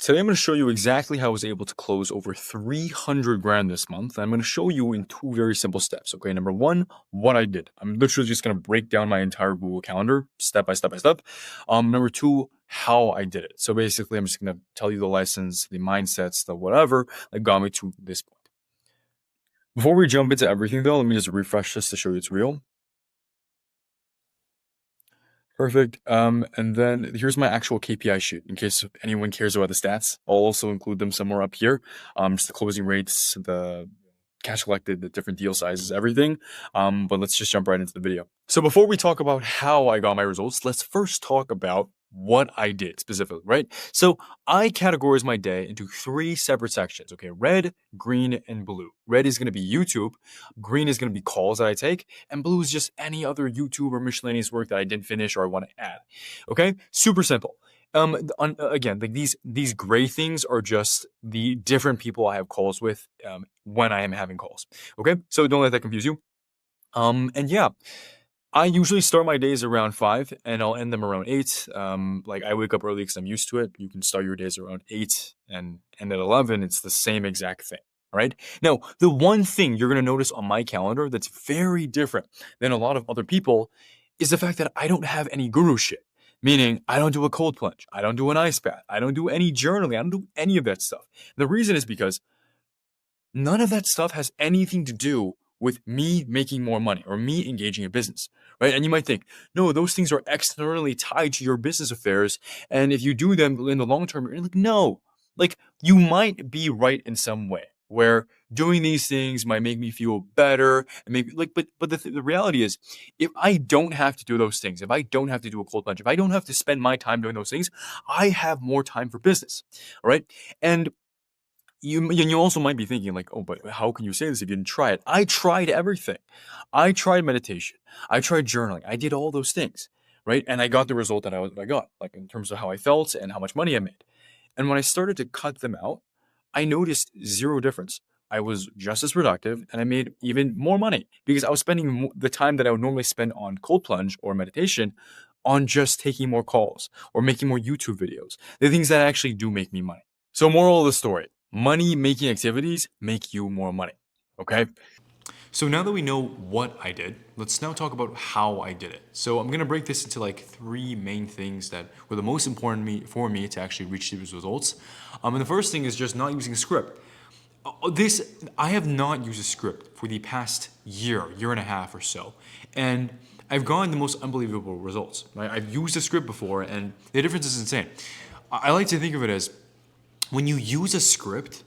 Today I'm going to show you exactly how I was able to close over 300 grand this month. I'm going to show you in two very simple steps. Okay, number one, what I did. I'm literally just going to break down my entire Google Calendar step by step by step. Number two, how I did it. So basically, I'm just going to tell you the lessons, the mindsets, the whatever that got me to this point. Before we jump into everything though, let me just refresh this to show you it's real. Perfect. And then here's my actual KPI sheet in case anyone cares about the stats. I'll also include them somewhere up here. Just the closing rates, the cash collected, the different deal sizes, everything. But let's just jump right into the video. So before we talk about how I got my results, let's first talk about what I did specifically, right? So I categorize my day into three separate sections, okay? Red, green, and blue. Red is going to be YouTube, green is going to be calls that I take, and blue is just any other YouTube or miscellaneous work that I didn't finish or I want to add. Okay? Super simple. Again, like these gray things are just the different people I have calls with when I am having calls. Okay? So don't let that confuse you. And yeah, I usually start my days around 5 and I'll end them around 8. Like I wake up early because I'm used to it. You can start your days around 8 and end at 11. It's the same exact thing. All right. Now, the one thing you're going to notice on my calendar that's very different than a lot of other people is the fact that I don't have any guru shit. Meaning, I don't do a cold plunge. I don't do an ice bath. I don't do any journaling. I don't do any of that stuff. The reason is because none of that stuff has anything to do with me making more money or me engaging in business, right? And you might think, no, those things are externally tied to your business affairs. And if you do them in the long term, you're like, no, like you might be right in some way where doing these things might make me feel better and maybe like, but the reality is if I don't have to do those things, if I don't have to do a cold plunge, if I don't have to spend my time doing those things, I have more time for business. All right. And you also might be thinking like, oh, but how can you say this if you didn't try it? I tried everything. I tried meditation. I tried journaling. I did all those things, right? And I got the result that I got, like in terms of how I felt and how much money I made. And when I started to cut them out, I noticed zero difference. I was just as productive and I made even more money because I was spending the time that I would normally spend on cold plunge or meditation on just taking more calls or making more YouTube videos, the things that actually do make me money. So moral of the story, money making activities make you more money. Okay? So now that we know what I did, let's now talk about how I did it. So I'm going to break this into like three main things that were the most important for me to actually reach these results. And the first thing is just not using a script. I have not used a script for the past year and a half or so. And I've gotten the most unbelievable results. Right? I've used a script before and the difference is insane. I like to think of it as when you use a script,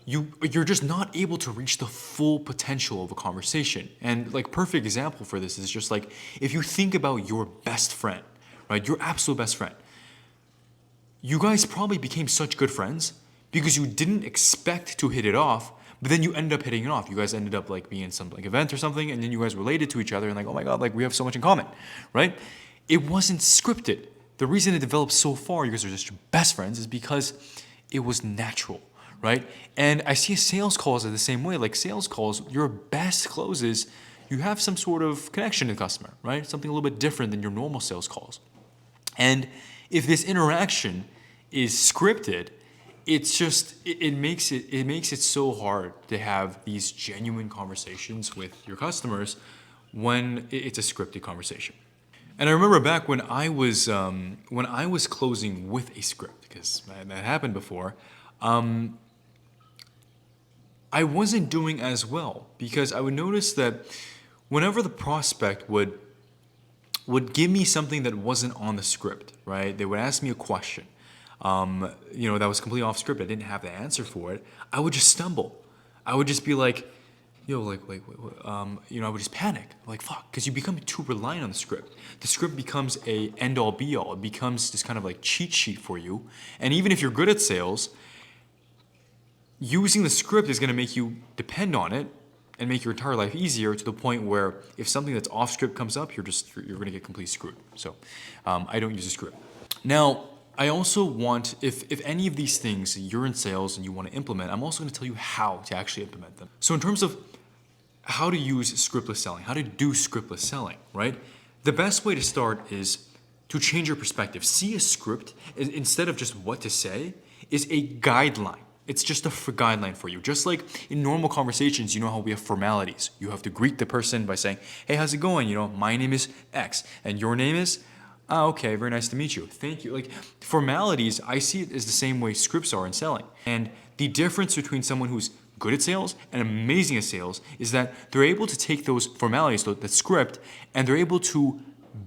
you're just not able to reach the full potential of a conversation. And like perfect example for this is just like if you think about your best friend, right? Your absolute best friend. You guys probably became such good friends because you didn't expect to hit it off, but then you ended up hitting it off. You guys ended up like being in some like event or something, and then you guys related to each other and like, oh my god, like we have so much in common, right? It wasn't scripted. The reason it developed so far, you guys are just your best friends, is because it was natural, right? And I see sales calls are the same way. Like sales calls, your best closes, you have some sort of connection to the customer, right? Something a little bit different than your normal sales calls. And if this interaction is scripted, it's just it makes it so hard to have these genuine conversations with your customers when it's a scripted conversation. And I remember back when I was closing with a script, because that happened before, I wasn't doing as well because I would notice that whenever the prospect would give me something that wasn't on the script, right? They would ask me a question, that was completely off script. I didn't have the answer for it. I would just stumble. I would just be like, I would just panic, like fuck, because you become too reliant on the script. The script becomes a end all be all. It becomes this kind of like cheat sheet for you. And even if you're good at sales, using the script is going to make you depend on it and make your entire life easier to the point where if something that's off script comes up, you're going to get completely screwed. So I don't use a script. Now, I also want, if any of these things you're in sales and you want to implement, I'm also going to tell you how to actually implement them. So in terms of how to use scriptless selling, how to do scriptless selling, right? The best way to start is to change your perspective. See a script instead of just what to say. is a guideline. It's just a guideline for you. Just like in normal conversations, you know how we have formalities. You have to greet the person by saying, hey, how's it going? You know, my name is X and your name is? Oh, okay, very nice to meet you. Thank you. Like formalities, I see it as the same way scripts are in selling. And the difference between someone who's good at sales and amazing at sales is that they're able to take those formalities, that script, and they're able to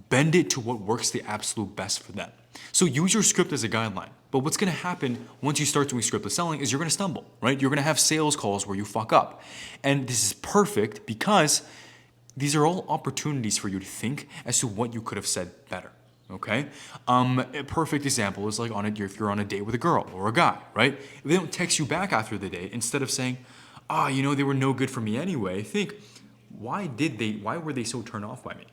bend it to what works the absolute best for them. So use your script as a guideline. But what's going to happen once you start doing scriptless selling is you're going to stumble, right? You're going to have sales calls where you fuck up. And this is perfect because these are all opportunities for you to think as to what you could have said better. Okay? A perfect example is like if you're on a date with a girl or a guy, right? If they don't text you back after the date, instead of saying, they were no good for me anyway, think, why were they so turned off by me?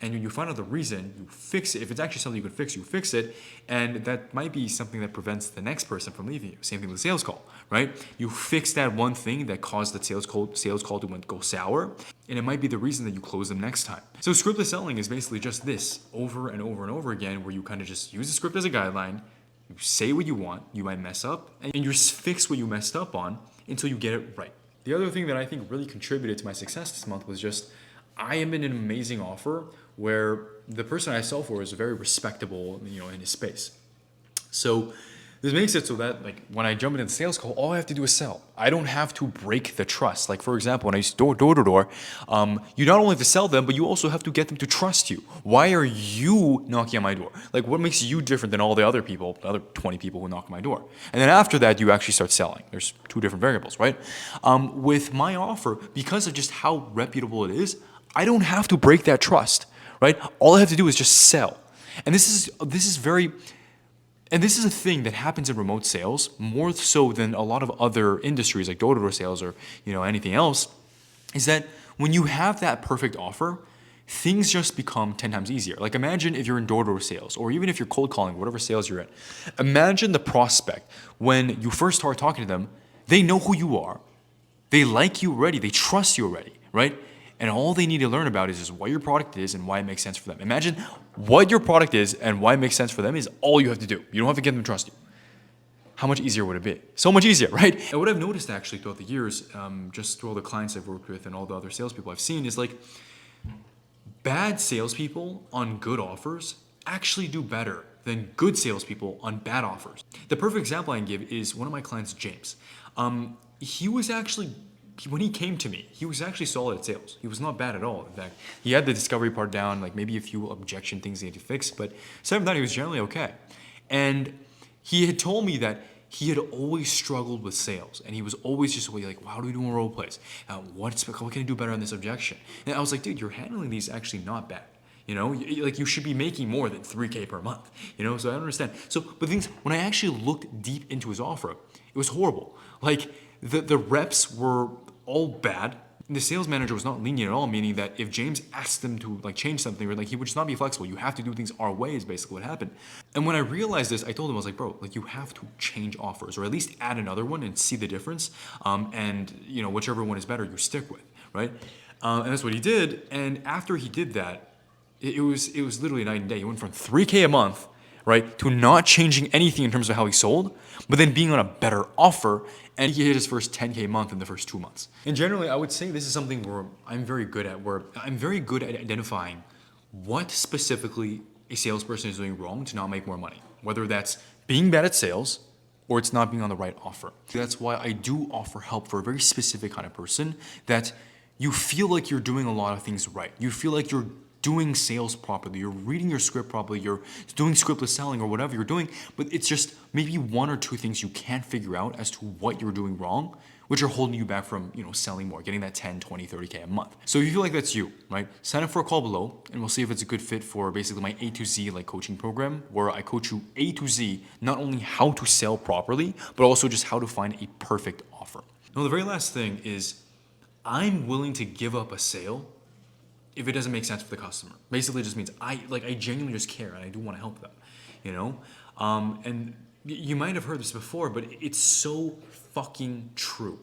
And when you find out the reason, you fix it. If it's actually something you can fix, you fix it. And that might be something that prevents the next person from leaving you. Same thing with a sales call, right? You fix that one thing that caused the sales call to go sour. And it might be the reason that you close them next time. So scriptless selling is basically just this over and over and over again, where you kind of just use the script as a guideline. You say what you want, you might mess up, and you just fix what you messed up on until you get it right. The other thing that I think really contributed to my success this month was just I am in an amazing offer where the person I sell for is very respectable, in his space. So this makes it so that like when I jump into the sales call, all I have to do is sell. I don't have to break the trust. Like for example, when I used to door to door, you not only have to sell them, but you also have to get them to trust you. Why are you knocking on my door? Like what makes you different than all the other people, the other 20 people who knock on my door? And then after that, you actually start selling. There's two different variables, right? With my offer, because of just how reputable it is, I don't have to break that trust, right? All I have to do is just sell. And this is a thing that happens in remote sales more so than a lot of other industries like door-to-door sales or anything else, is that when you have that perfect offer, things just become 10 times easier. Like imagine if you're in door-to-door sales or even if you're cold calling, whatever sales you're in. Imagine the prospect when you first start talking to them, they know who you are, they like you already, they trust you already, right? And all they need to learn about is just what your product is and why it makes sense for them. Imagine what your product is and why it makes sense for them is all you have to do. You don't have to get them to trust you. How much easier would it be? So much easier, right? And what I've noticed actually throughout the years, just through all the clients I've worked with and all the other salespeople I've seen is like bad salespeople on good offers actually do better than good salespeople on bad offers. The perfect example I can give is one of my clients, James. When he came to me, he was actually solid at sales. He was not bad at all. In fact, he had the discovery part down, like maybe a few objection things he had to fix, but aside from that, he was generally okay. And he had told me that he had always struggled with sales, and he was always just like, how do we do a role plays? What can I do better on this objection? And I was like, dude, you're handling these actually not bad. Like you should be making more than $3,000 per month. So I don't understand. But things when I actually looked deep into his offer, it was horrible. Like the reps were all bad. The sales manager was not lenient at all, meaning that if James asked them to like change something, or like he would just not be flexible. You have to do things our way is basically what happened. And when I realized this, I told him, I was like, bro, like you have to change offers or at least add another one and see the difference. And whichever one is better, you stick with, right? And that's what he did. And after he did that, it was literally night and day. He went from $3,000 a month, right, to not changing anything in terms of how he sold, but then being on a better offer, and he hit his first $10,000 a month in the first 2 months. And generally, I would say this is something where I'm very good at identifying what specifically a salesperson is doing wrong to not make more money, whether that's being bad at sales or it's not being on the right offer. That's why I do offer help for a very specific kind of person that you feel like you're doing a lot of things right. You feel like you're doing sales properly, you're reading your script properly, you're doing scriptless selling or whatever you're doing, but it's just maybe one or two things you can't figure out as to what you're doing wrong, which are holding you back from, selling more, getting that 10, 20, 30K a month. So if you feel like that's you, right, sign up for a call below and we'll see if it's a good fit for basically my A to Z like coaching program where I coach you A to Z, not only how to sell properly, but also just how to find a perfect offer. Now, the very last thing is I'm willing to give up a sale if it doesn't make sense for the customer. Basically, it just means I genuinely just care and I do want to help them, And you might have heard this before, but it's so fucking true.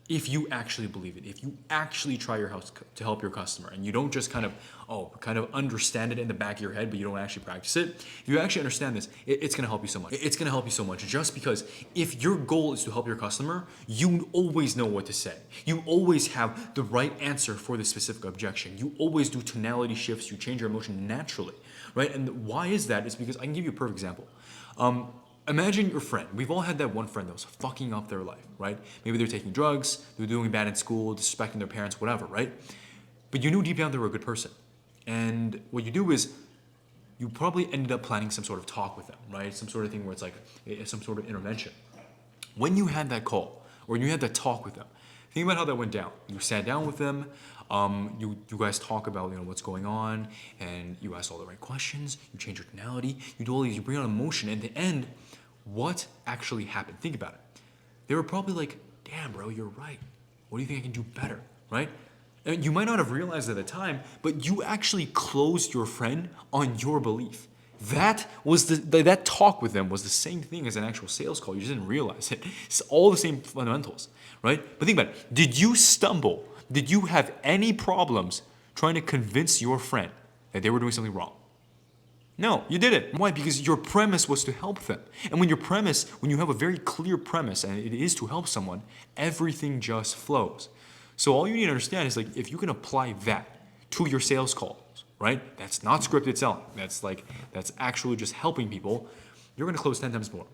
if you actually believe it, if you actually try your house to help your customer, and you don't just kind of understand it in the back of your head, but you don't actually practice it. If you actually understand this, it's going to help you so much. It's going to help you so much just because if your goal is to help your customer, you always know what to say. You always have the right answer for the specific objection. You always do tonality shifts. You change your emotion naturally, right? And why is that? It's because I can give you a perfect example. Imagine your friend. We've all had that one friend that was fucking up their life, right? Maybe they're taking drugs, they're doing bad in school, disrespecting their parents, whatever, right? But you knew deep down they were a good person. And what you do is you probably ended up planning some sort of talk with them, right? Some sort of thing where it's like some sort of intervention. When you had that call or you had that talk with them, think about how that went down. You sat down with them, you guys talk about what's going on, and you ask all the right questions. You change your tonality. You do all these. You bring on emotion. And in the end, what actually happened? Think about it. They were probably like, "Damn, bro, you're right. What do you think I can do better?" Right? And you might not have realized at the time, but you actually closed your friend on your belief. That was that talk with them was the same thing as an actual sales call. You just didn't realize it. It's all the same fundamentals, right? But think about it. Did you stumble? Did you have any problems trying to convince your friend that they were doing something wrong? No, you didn't. Why? Because your premise was to help them. And when you have a very clear premise and it is to help someone, everything just flows. So all you need to understand is like if you can apply that to your sales calls, right? That's not scripted selling. That's actually just helping people. You're going to close 10 times more.